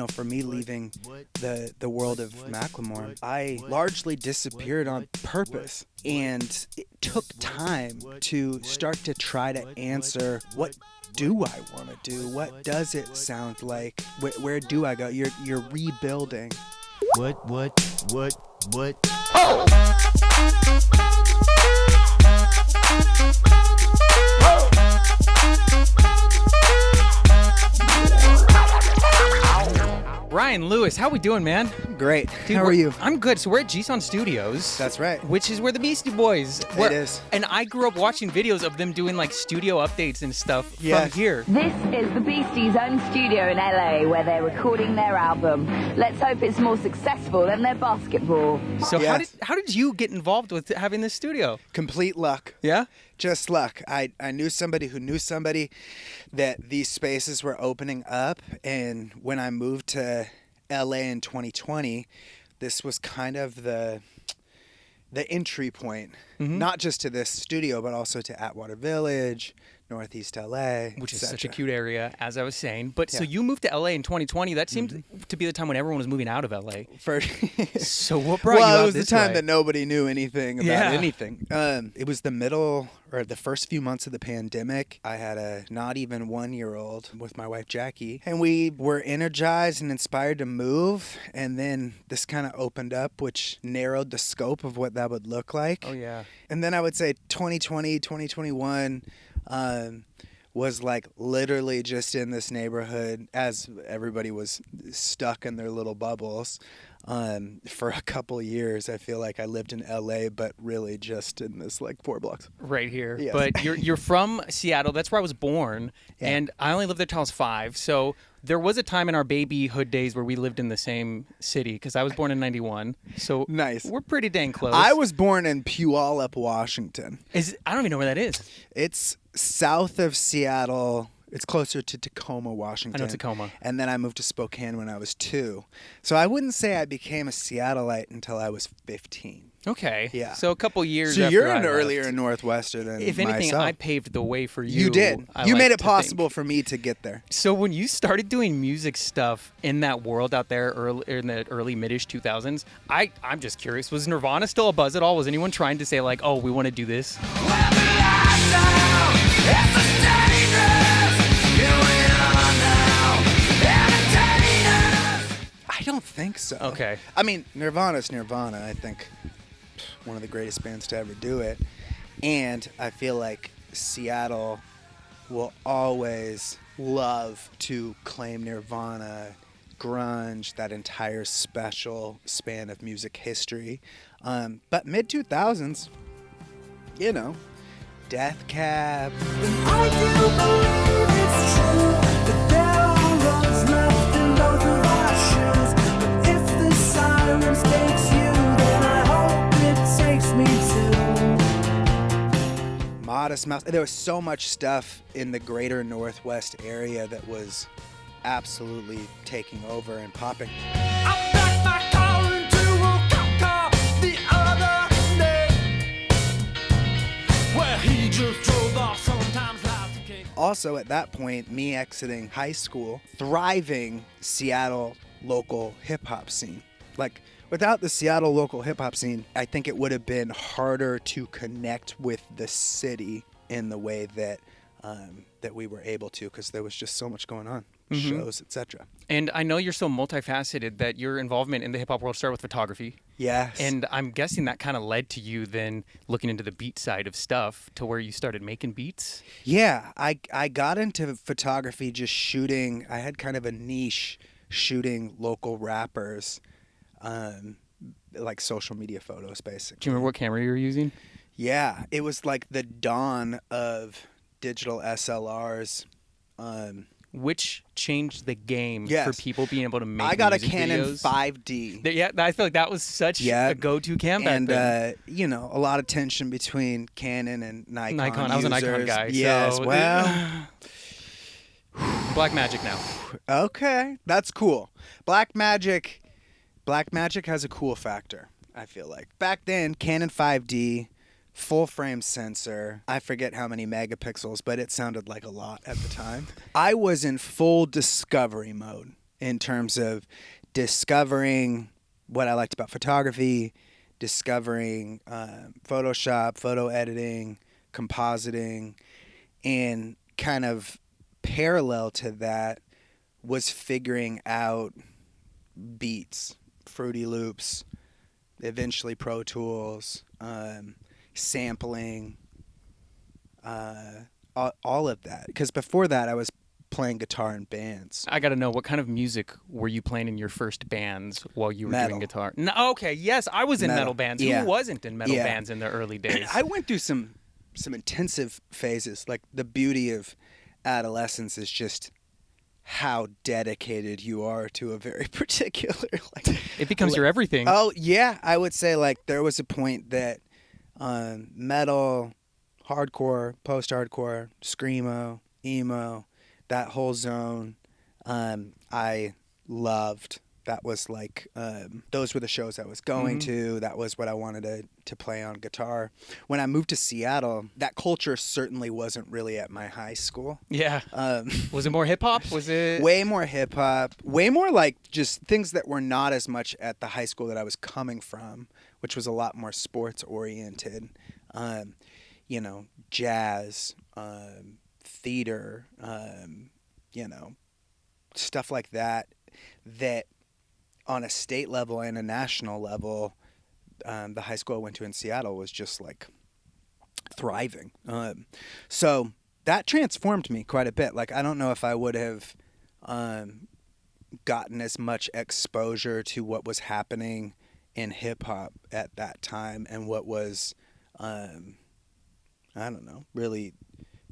for me leaving the world of Macklemore, I largely disappeared on purpose. And it took time to start to try to answer, what do I want to do? What does it sound like? Where do I go? You're rebuilding. What? Ryan Lewis, how we doing, man? Great. Dude, how are you? I'm good. So we're at GSON Studios. That's right. Which is where the Beastie Boys were. It is. And I grew up watching videos of them doing like studio updates and stuff Yes. from here. This is the Beasties' own studio in LA where they're recording their album. Let's hope it's more successful than their basketball. So Yes. how did you get involved with having this studio? Complete luck. Yeah? Just luck. I knew somebody who knew somebody that these spaces were opening up. And when I moved to LA in 2020, this was kind of the entry point, not just to this studio, but also to Atwater Village, Northeast LA, Which is et such a cetera. cute area, as I was saying. But so Yeah. you moved to LA in 2020. That seemed to be the time when everyone was moving out of LA. For So what brought you out well, it was the this time way? that nobody knew anything about Yeah. anything. It was the middle or the first few months of the pandemic. I had a not even 1-year-old with my wife Jackie, and we were energized and inspired to move. And then this kind of opened up, which narrowed the scope of what that would look like. Oh, yeah. And then I would say 2020, 2021 was like literally just in this neighborhood as everybody was stuck in their little bubbles. For a couple years, I feel like I lived in LA, but really just in this like 4 blocks. Right here. Yes. But you're from Seattle. That's where I was born. Yeah. And I only lived there till I was 5. So there was a time in our babyhood days where we lived in the same city because I was born in 91. So Nice. we're pretty dang close. I was born in Puyallup, Washington. I don't even know where that is. It's south of Seattle. It's closer to Tacoma, Washington. I know Tacoma. And then I moved to Spokane when I was 2. So I wouldn't say I became a Seattleite until I was 15. Okay. Yeah. So a couple years So after you're I an left. earlier Northwester than If anything, myself. I paved the way for you. You did. I You like made it to possible think. for me to get there. So when you started doing music stuff in that world out there in the early mid-ish 2000s, I'm just curious, was Nirvana still a buzz at all? Was anyone trying to say like, oh, we want to do this? I don't think so. Okay. I mean, Nirvana's Nirvana. I think one of the greatest bands to ever do it. And I feel like Seattle will always love to claim Nirvana, grunge, that entire special span of music history. But mid-2000s, Death Cab. I do believe it's true that there are roads left in both of our shoes. But if the silence takes you, then I hope it takes me too. Modest Mouse. There was so much stuff in the greater Northwest area that was absolutely taking over and popping. I backed my car into a cop car the other day, where he just drove off sometimes like a king. Also, at that point, me exiting high school, thriving Seattle local hip-hop scene. Like, without the Seattle local hip-hop scene, I think it would have been harder to connect with the city in the way that that we were able to, because there was just so much going on, shows, etc. And I know you're so multifaceted that your involvement in the hip-hop world started with photography. Yes. And I'm guessing that kind of led to you then looking into the beat side of stuff to where you started making beats. Yeah, I got into photography just shooting. I had kind of a niche shooting local rappers, like social media photos, basically. Do you remember what camera you were using? Yeah, it was like the dawn of digital SLRs. Which changed the game Yes. for people being able to make I got a music Canon videos. 5D. Yeah, I feel like that was such a go-to cam back and then. a lot of tension between Canon and Nikon. I was a Nikon users. guy. Yes, so, well, Black Magic now. okay, that's cool. Blackmagic has a cool factor, I feel like. Back then, Canon 5D, full frame sensor. I forget how many megapixels, but it sounded like a lot at the time. I was in full discovery mode. in terms of discovering what I liked about photography, discovering Photoshop, photo editing, compositing, and kind of parallel to that was figuring out beats, Fruity Loops, eventually Pro Tools, sampling, all of that. Because before that, I was playing guitar in bands. I got to know, what kind of music were you playing in your first bands while you were Metal. doing guitar? No, okay, yes, I was in metal bands. Yeah. Who wasn't in metal Yeah. bands in the early days? I went through some intensive phases. Like, the beauty of adolescence is just how dedicated you are to a very particular, like, It becomes your everything. Oh yeah, I would say, like, there was a point that metal, hardcore, post-hardcore, screamo, emo, that whole zone, I loved. That was like, those were the shows I was going to. That was what I wanted to play on guitar. When I moved to Seattle, that culture certainly wasn't really at my high school. Yeah. Was it more hip hop? Was it Way more hip hop, way more like just things that were not as much at the high school that I was coming from, which was a lot more sports oriented. You know, jazz, theater, you know, stuff like that on a state level and a national level, the high school I went to in Seattle was just like thriving. So that transformed me quite a bit. Like, I don't know if I would have gotten as much exposure to what was happening in hip hop at that time and what was, I don't know, really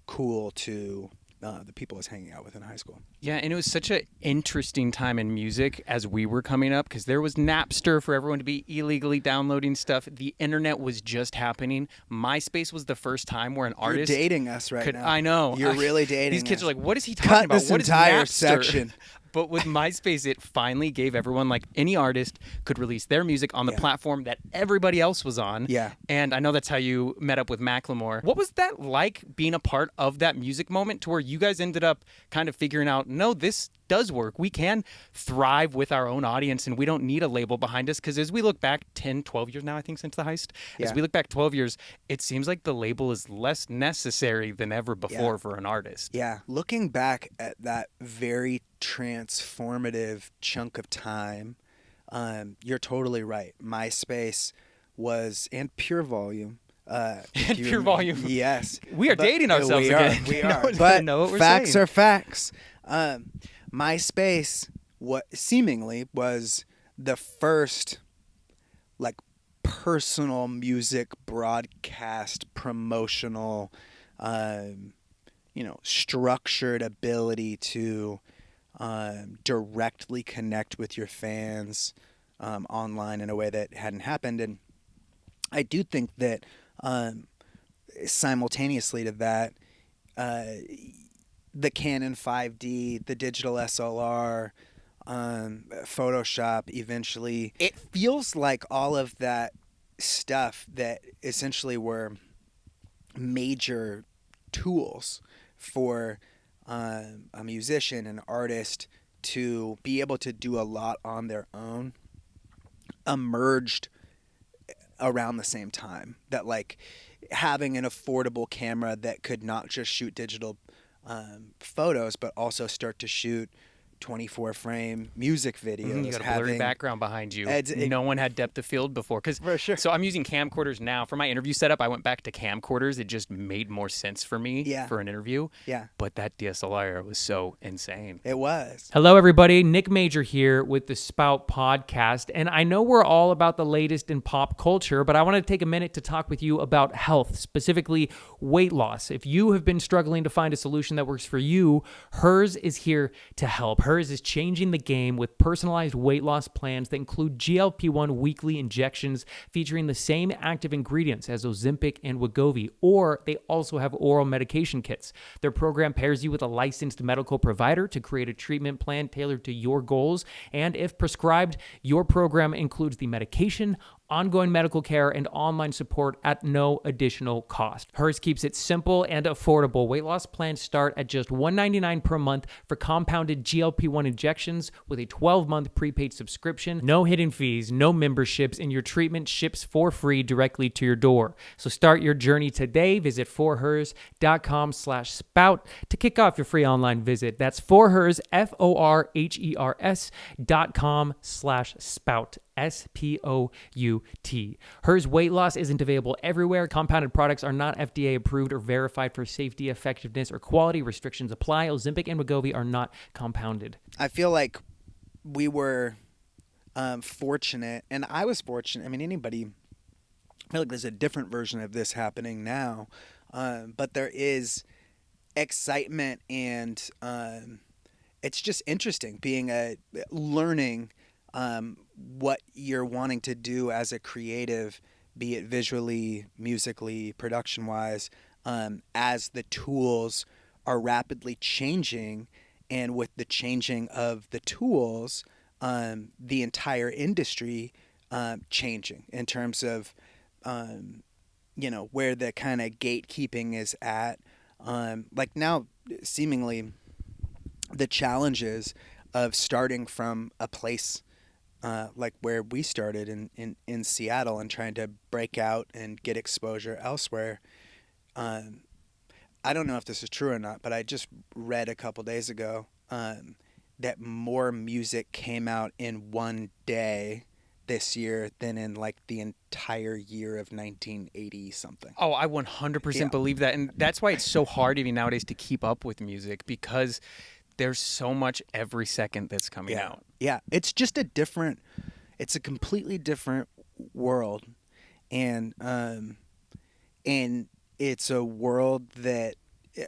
cool to the people I was hanging out with in high school. Yeah, and it was such an interesting time in music as we were coming up, because there was Napster for everyone to be illegally downloading stuff. The internet was just happening. MySpace was the first time where an artist You're dating us right now. I know. You're really dating These kids us. are like, what is he talking Cut about? this What is entire Napster? section. But with MySpace, it finally gave everyone, like, any artist could release their music on the platform that everybody else was on. Yeah. And I know that's how you met up with Macklemore. What was that like, being a part of that music moment to where you guys ended up kind of figuring out, no, this does work. We can thrive with our own audience and we don't need a label behind us. Because as we look back 10, 12 years now, I think, since the heist, as we look back 12 years, it seems like the label is less necessary than ever before for an artist. Yeah. Looking back at that very transformative chunk of time, you're totally right. MySpace was, and Pure Volume. Pure Volume. Yes. We are dating ourselves we are, again. We No are. one But doesn't know what we're facts saying. are facts. MySpace, what seemingly was the first, like, personal music broadcast promotional, structured ability to directly connect with your fans online in a way that hadn't happened. And I do think that simultaneously to that, the Canon 5D, the digital SLR, Photoshop eventually, it feels like all of that stuff that essentially were major tools for a musician, an artist, to be able to do a lot on their own, emerged around the same time. That, like, having an affordable camera that could not just shoot digital photos, but also start to shoot 24-frame music videos. You got a blurry background behind you. No one had depth of field before. For sure. So I'm using camcorders now. For my interview setup, I went back to camcorders. It just made more sense for me for an interview. Yeah. But that DSLR was so insane. It was. Hello, everybody. Nick Major here with the Spout Podcast. And I know we're all about the latest in pop culture, but I want to take a minute to talk with you about health, specifically weight loss. If you have been struggling to find a solution that works for you, Hers is here to help. Hers is changing the game with personalized weight loss plans that include GLP-1 weekly injections featuring the same active ingredients as Ozempic and Wegovy, or they also have oral medication kits. Their program pairs you with a licensed medical provider to create a treatment plan tailored to your goals, and if prescribed, your program includes the medication, ongoing medical care, and online support at no additional cost. Hers keeps it simple and affordable. Weight loss plans start at just $199 per month for compounded GLP-1 injections with a 12-month prepaid subscription, no hidden fees, no memberships, and your treatment ships for free directly to your door. So start your journey today. Visit forhers.com/spout to kick off your free online visit. That's forhers, forhers.com/spout. SPOUT. Hers weight loss isn't available everywhere. Compounded products are not FDA approved or verified for safety, effectiveness, or quality. Restrictions apply. Ozempic and Wegovy are not compounded. I feel like we were fortunate, and I was fortunate. I mean, anybody, I feel like there's a different version of this happening now, but there is excitement, and it's just interesting learning what you're wanting to do as a creative, be it visually, musically, production-wise, as the tools are rapidly changing, and with the changing of the tools, the entire industry changing in terms of, where the kind of gatekeeping is at. Like now, seemingly, the challenges of starting from a place like where we started in Seattle and trying to break out and get exposure elsewhere. I don't know if this is true or not, but I just read a couple days ago that more music came out in one day this year than in like the entire year of 1980 something. Oh, I 100% believe that. And that's why it's so hard even nowadays to keep up with music, because there's so much every second that's coming out. Yeah, it's just it's a completely different world. And it's a world that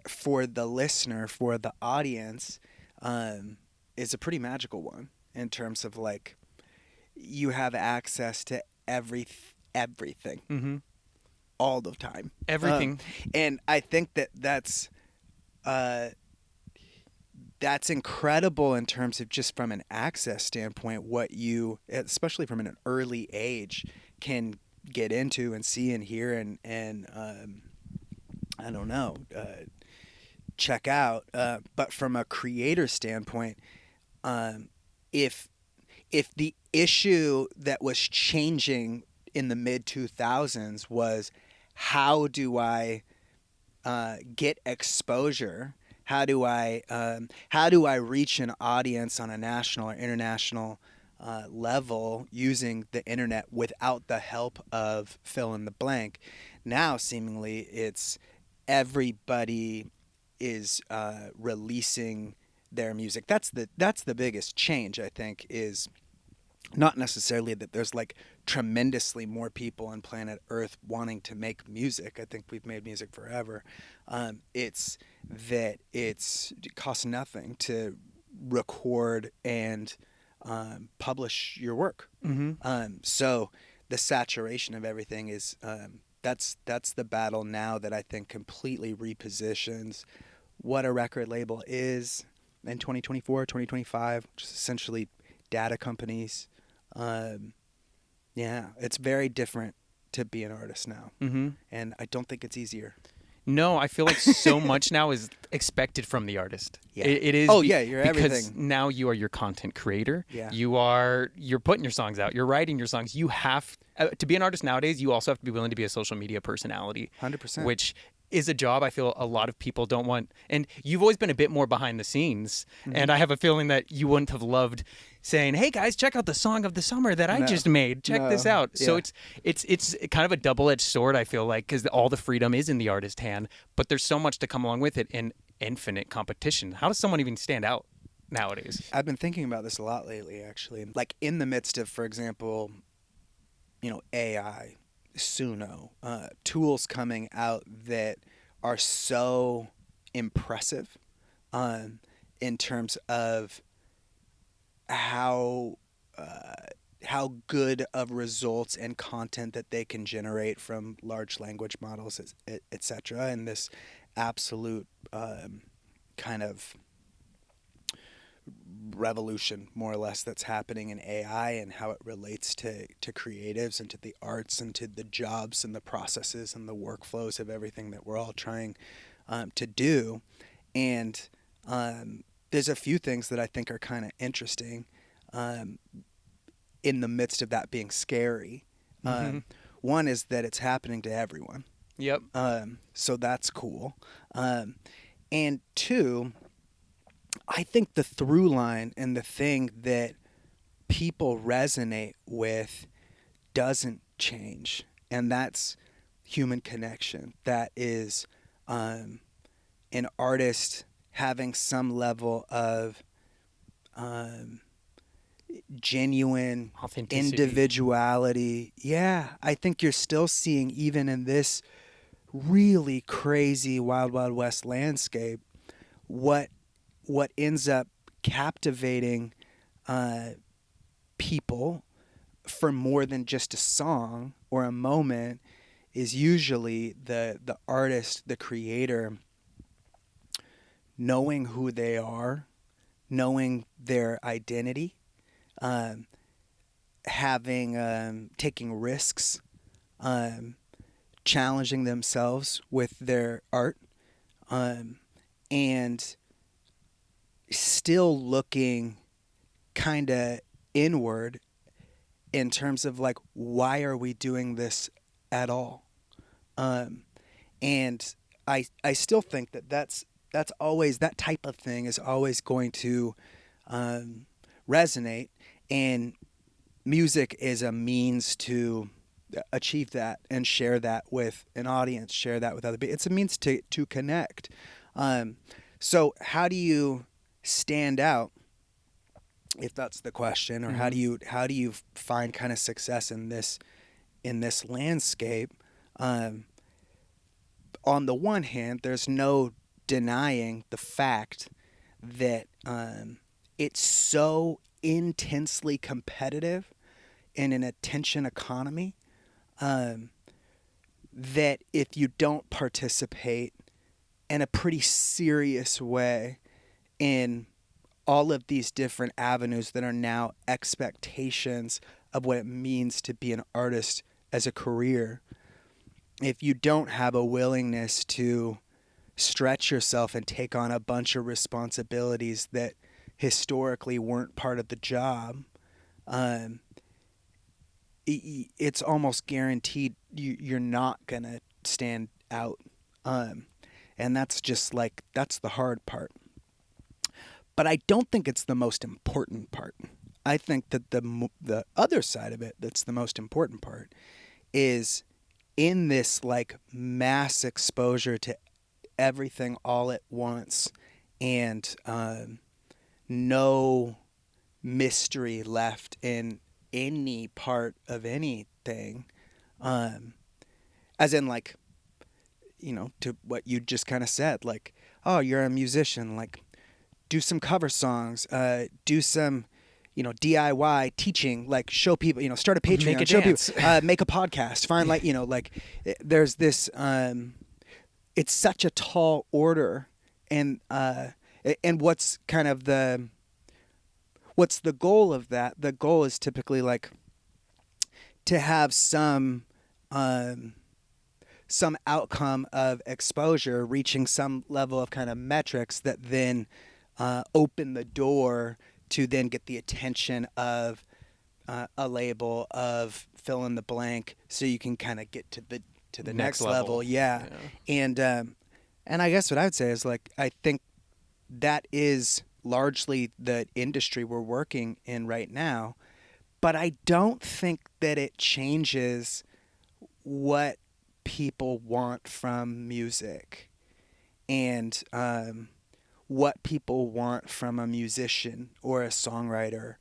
for the listener, for the audience, is a pretty magical one in terms of like, you have access to everything all the time. Everything. And I think that's incredible in terms of just from an access standpoint, what you, especially from an early age, can get into and see and hear and I don't know, check out. But from a creator standpoint, if the issue that was changing in the mid-2000s was how do I get exposure? How do I reach an audience on a national or international level using the internet without the help of fill in the blank? Now, seemingly, it's everybody is releasing their music. That's the biggest change, I think, is not necessarily that there's like tremendously more people on planet Earth wanting to make music. I think we've made music forever. It's that it costs nothing to record and publish your work. So the saturation of everything is that's the battle now that I think completely repositions what a record label is in 2024, 2025, which is essentially data companies. It's very different to be an artist now. And I don't think it's easier. No, I feel like so much now is expected from the artist. Yeah. It is. You're because everything. Now you are your content creator. Yeah. You're putting your songs out. You're writing your songs. You have to be an artist nowadays. You also have to be willing to be a social media personality. 100%. Which is a job I feel a lot of people don't want. And you've always been a bit more behind the scenes. And I have a feeling that you wouldn't have loved saying, "Hey guys, check out the song of the summer that I just made. Check this out." Yeah. So it's kind of a double-edged sword, I feel like, because all the freedom is in the artist's hand, but there's so much to come along with it and infinite competition. How does someone even stand out nowadays? I've been thinking about this a lot lately, actually. Like in the midst of, for example, AI, Suno, tools coming out that are so impressive in terms of how good of results and content that they can generate from large language models, et cetera, and this absolute kind of revolution, more or less, that's happening in AI and how it relates to creatives and to the arts and to the jobs and the processes and the workflows of everything that we're all trying to do. And there's a few things that I think are kind of interesting in the midst of that being scary. One is that it's happening to everyone. Yep. So that's cool. And two, I think the through line and the thing that people resonate with doesn't change, and that's human connection. That is an artist having some level of genuine Authenticity. individuality. Yeah, I think you're still seeing, even in this really crazy Wild Wild West landscape, what ends up captivating people for more than just a song or a moment is usually the artist, the creator, knowing who they are, knowing their identity, taking risks, challenging themselves with their art, and still looking kind of inward in terms of like, why are we doing this at all? And I still think that's always, that type of thing is always going to resonate, and music is a means to achieve that and share that with an audience, share that with other people. It's a means to connect. So how do you stand out, if that's the question, or how do you find kind of success in this landscape? On the one hand, there's no denying the fact that it's so intensely competitive in an attention economy that if you don't participate in a pretty serious way in all of these different avenues that are now expectations of what it means to be an artist as a career, if you don't have a willingness to stretch yourself and take on a bunch of responsibilities that historically weren't part of the job, it's almost guaranteed you're not going to stand out. And that's just like, that's the hard part. But I don't think it's the most important part. I think that the other side of it that's the most important part is in this like mass exposure to everything all at once, and no mystery left in any part of anything, as in like, you know, to what you just kind of said, like, oh, you're a musician, like, do some cover songs, do some, you know, DIY teaching, like show people, you know, start a Patreon, Make a show dance. people, make a podcast, find like, you know, like there's this, it's such a tall order, and what's kind of what's the goal of that? The goal is typically like to have some outcome of exposure, reaching some level of kind of metrics that then open the door to then get the attention of a label, of fill in the blank, so you can kind of get to the next level. Yeah. And I guess what I would say is, like, I think that is largely the industry we're working in right now, but I don't think that it changes what people want from music, and what people want from a musician or a songwriter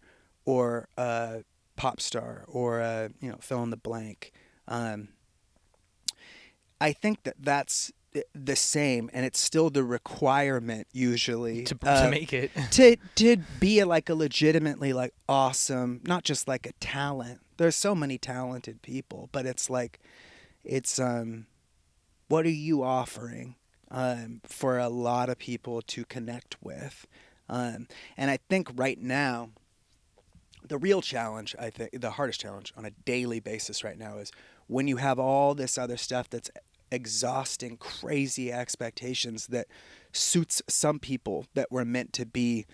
or a pop star or a, you know, fill in the blank. I think that that's the same, and it's still the requirement usually to make it. to be like a legitimately like awesome, not just like a talent. There's so many talented people, but it's like, it's what are you offering for a lot of people to connect with? And I think right now, the real challenge, I think the hardest challenge on a daily basis right now is when you have all this other stuff that's exhausting, crazy expectations that suits some people that were meant to be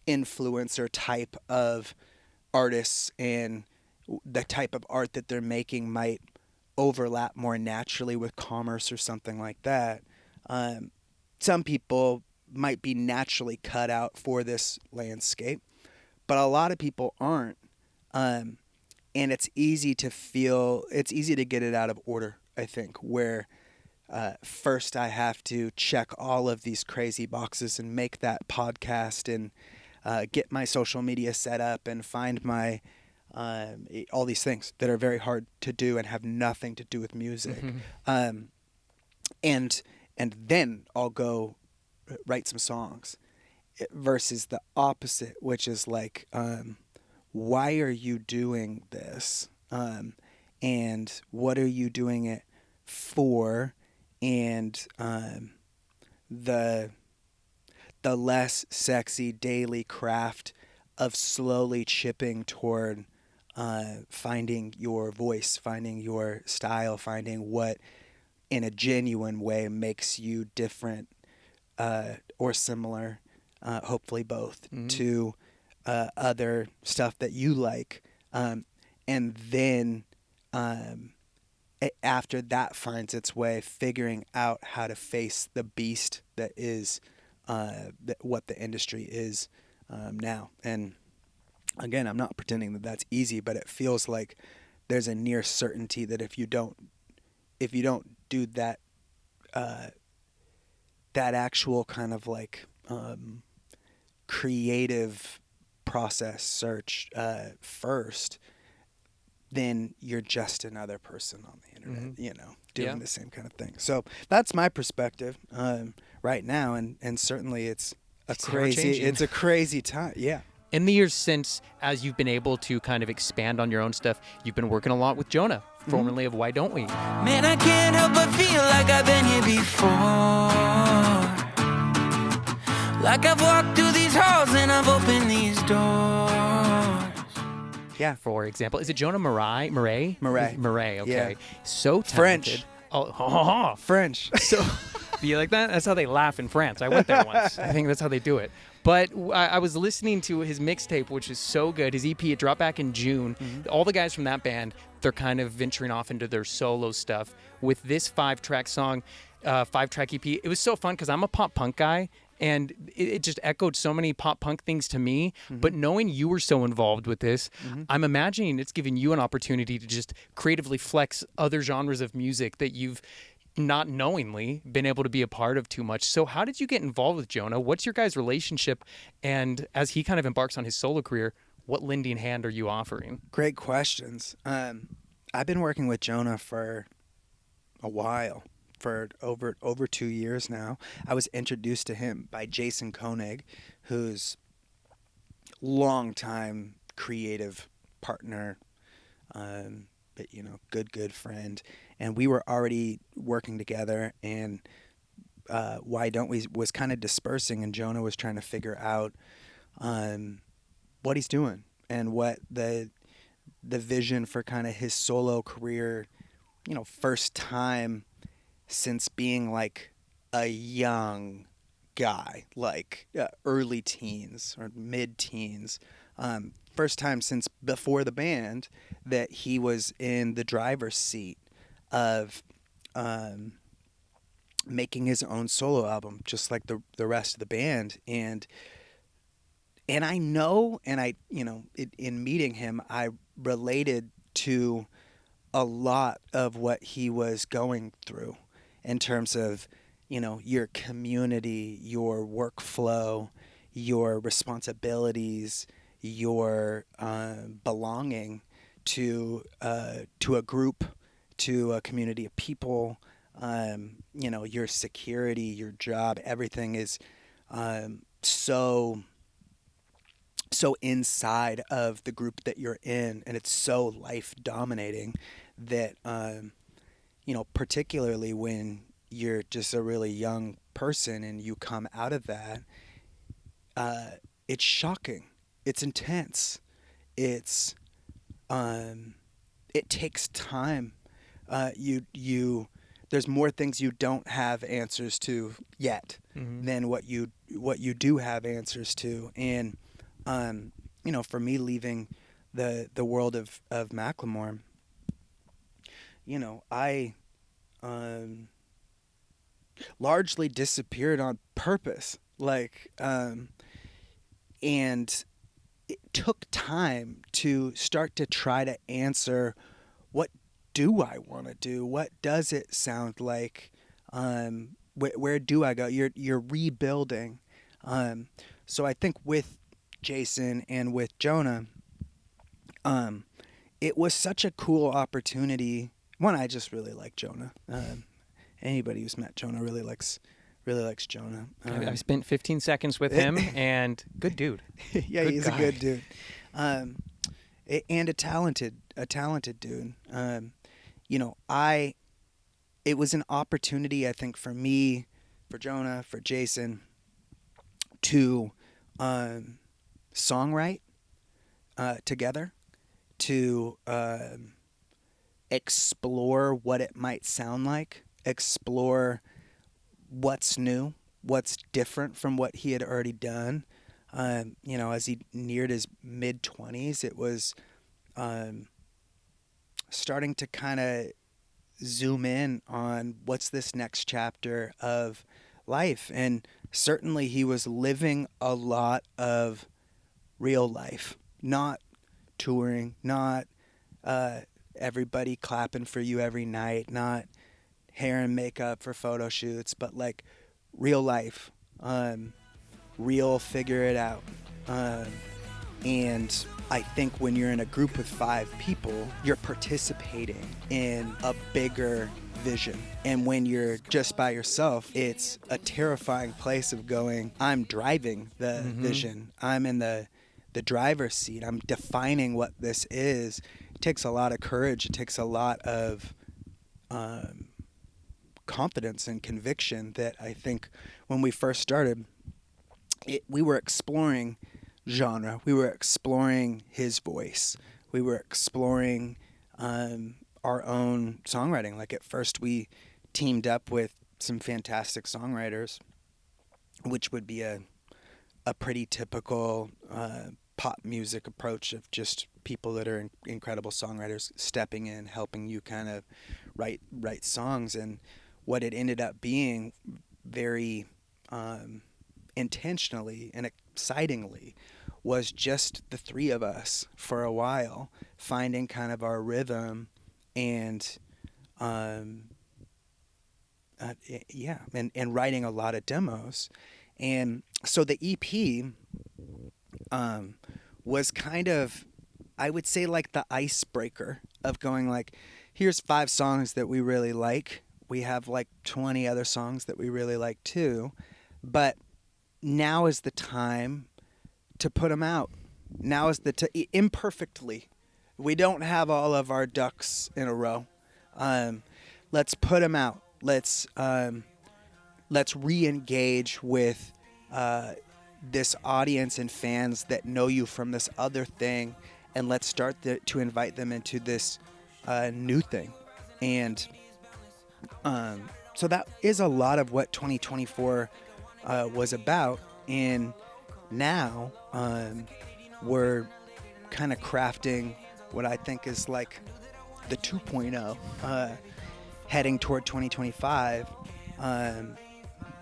influencer type of artists, and the type of art that they're making might overlap more naturally with commerce or something like that. Some people might be naturally cut out for this landscape, but a lot of people aren't. And it's easy to get it out of order, I think, where first I have to check all of these crazy boxes and make that podcast and get my social media set up and find my all these things that are very hard to do and have nothing to do with music. And then I'll go write some songs, versus the opposite, which is like, why are you doing this? And what are you doing it for? And the less sexy daily craft of slowly chipping toward finding your voice, finding your style, finding what in a genuine way makes you different or similar, hopefully both, to other stuff that you like. And then after that finds its way, figuring out how to face the beast that is what the industry is now. And again, I'm not pretending that that's easy, but it feels like there's a near certainty that if you don't do that that actual kind of like creative process search first, then you're just another person on the internet, doing the same kind of thing. So that's my perspective right now, and certainly it's a crazy time. Yeah. In the years since, as you've been able to kind of expand on your own stuff, you've been working a lot with Jonah, formerly of Why Don't We? Man, I can't help but feel like I've been here before. Like I've walked through these halls and I've opened these doors. Yeah. For example, is it Jonah Marais? Marais, okay. Yeah. So talented. French. Oh, French. So, be like that? That's how they laugh in France. I went there once. I think that's how they do it. But I was listening to his mixtape, which is so good. His EP, it dropped back in June. All the guys from that band, they're kind of venturing off into their solo stuff. With this 5-track song, 5-track EP, it was so fun because I'm a pop punk guy. And it just echoed so many pop punk things to me. But knowing you were so involved with this, I'm imagining it's giving you an opportunity to just creatively flex other genres of music that you've not knowingly been able to be a part of too much. So how did you get involved with Jonah? What's your guys' relationship? And as he kind of embarks on his solo career, what lending hand are you offering? Great questions. I've been working with Jonah for a while. For over 2 years now. I was introduced to him by Jason Koenig, who's longtime creative partner, but good friend. And we were already working together, and Why Don't We was kind of dispersing, and Jonah was trying to figure out what he's doing and what the vision for kind of his solo career, first time since being like a young guy, like early teens or mid-teens, first time since before the band that he was in the driver's seat of making his own solo album, just like the rest of the band. And I know, and in meeting him, I related to a lot of what he was going through. In terms of, your community, your workflow, your responsibilities, your belonging to a group, to a community of people, your security, your job, everything is so inside of the group that you're in, and it's so life dominating that particularly when you're just a really young person and you come out of that, it's shocking. It's intense. It's it takes time. There's more things you don't have answers to yet than what you do have answers to. And for me, leaving the world of Macklemore, I largely disappeared on purpose. And it took time to start to try to answer, what do I want to do? What does it sound like? Where do I go? You're rebuilding. So I think with Jason and with Jonah, it was such a cool opportunity. One, I just really like Jonah. Anybody who's met Jonah really likes Jonah. I spent 15 seconds with him, and good dude. Yeah, Good he's guy. a good dude, and a talented dude. It was an opportunity, I think, for me, for Jonah, for Jason, to songwrite together, to explore what it might sound like, explore what's new, what's different from what he had already done. As he neared his mid-20s, it was starting to kind of zoom in on what's this next chapter of life. And certainly he was living a lot of real life, not touring, not everybody clapping for you every night, not hair and makeup for photo shoots, but like real life, real figure it out. And I think when you're in a group with 5 people, you're participating in a bigger vision. And when you're just by yourself, it's a terrifying place of going, I'm driving the vision. I'm in the driver's seat. I'm defining what this is. It takes a lot of courage. It takes a lot of confidence and conviction that I think when we first started, we were exploring genre. We were exploring his voice. We were exploring our own songwriting. Like at first we teamed up with some fantastic songwriters, which would be a pretty typical pop music approach of just people that are incredible songwriters stepping in, helping you kind of write songs. And what it ended up being very intentionally and excitingly was just the 3 of us for a while, finding kind of our rhythm and writing a lot of demos. And so the EP was kind of, I would say, like the icebreaker of going like, here's 5 songs that we really like. We have like 20 other songs that we really like too, but now is the time to put them out. Now is imperfectly. We don't have all of our ducks in a row. Let's put them out. Let's re-engage with this audience and fans that know you from this other thing, and let's start to invite them into this new thing. And so that is a lot of what 2024 was about. And now we're kind of crafting what I think is like the 2.0, heading toward 2025,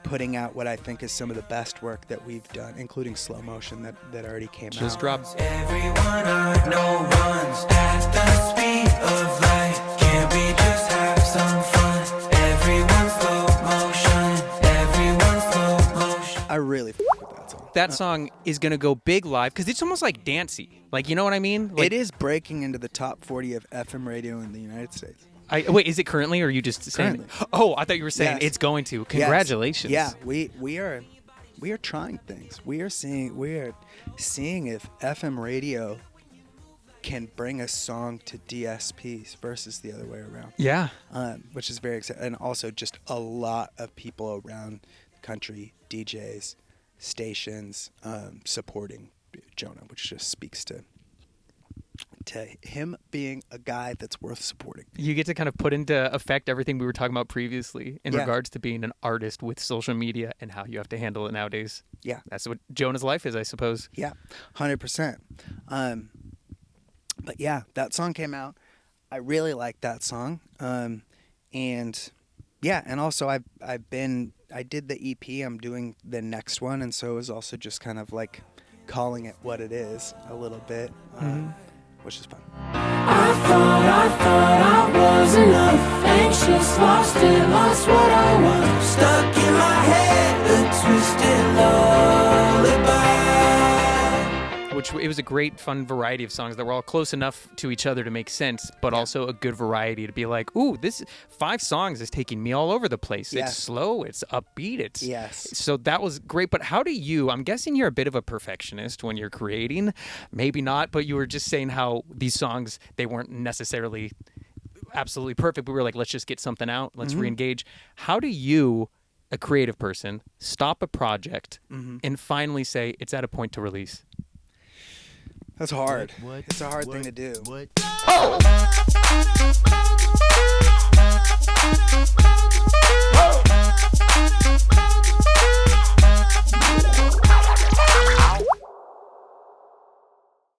putting out what I think is some of the best work that we've done, including Slow Motion that already came out. Just dropped. Everyone I know runs at the speed of light. Can't we just have some fun? Everyone's slow motion. Everyone's slow motion. I really f*** with that song. That song is going to go big live because it's almost like dancey. Like, you know what I mean? Like, It is breaking into the top 40 of FM radio in the United States. Wait, is it currently, or are you just saying? Currently. Oh, I thought you were saying Yes. it's going to. Yes. Congratulations. Yeah, we are trying things. We are seeing if FM radio can bring a song to DSPs versus the other way around. Yeah. Which is very exciting. And also just a lot of people around the country, DJs, stations supporting Jonah, which just speaks to him being a guy that's worth supporting. You get to kind of put into effect everything we were talking about previously in Yeah. regards to being an artist with social media and how you have to handle it nowadays. Yeah. That's what Jonah's life is, I suppose. Yeah, 100%. But yeah, that song came out. I really like that song. And yeah, and also I did the EP. I'm doing the next one, and so it was also just kind of like calling it what it is a little bit, which is fun. I thought I was enough. Anxious, lost it, lost what I was. Stuck in my head, a twisted lullaby. Which it was a great, fun variety of songs that were all close enough to each other to make sense, but also a good variety to be like, ooh, this 5 songs is taking me all over the place. Yes. It's slow, it's upbeat, it's Yes. So that was great. But how do you? I'm guessing you're a bit of a perfectionist when you're creating, maybe not, but you were just saying how these songs, they weren't necessarily absolutely perfect. We were like, let's just get something out, let's re-engage. How do you, a creative person, stop a project and finally say it's at a point to release? That's hard. It's a hard thing to do. What?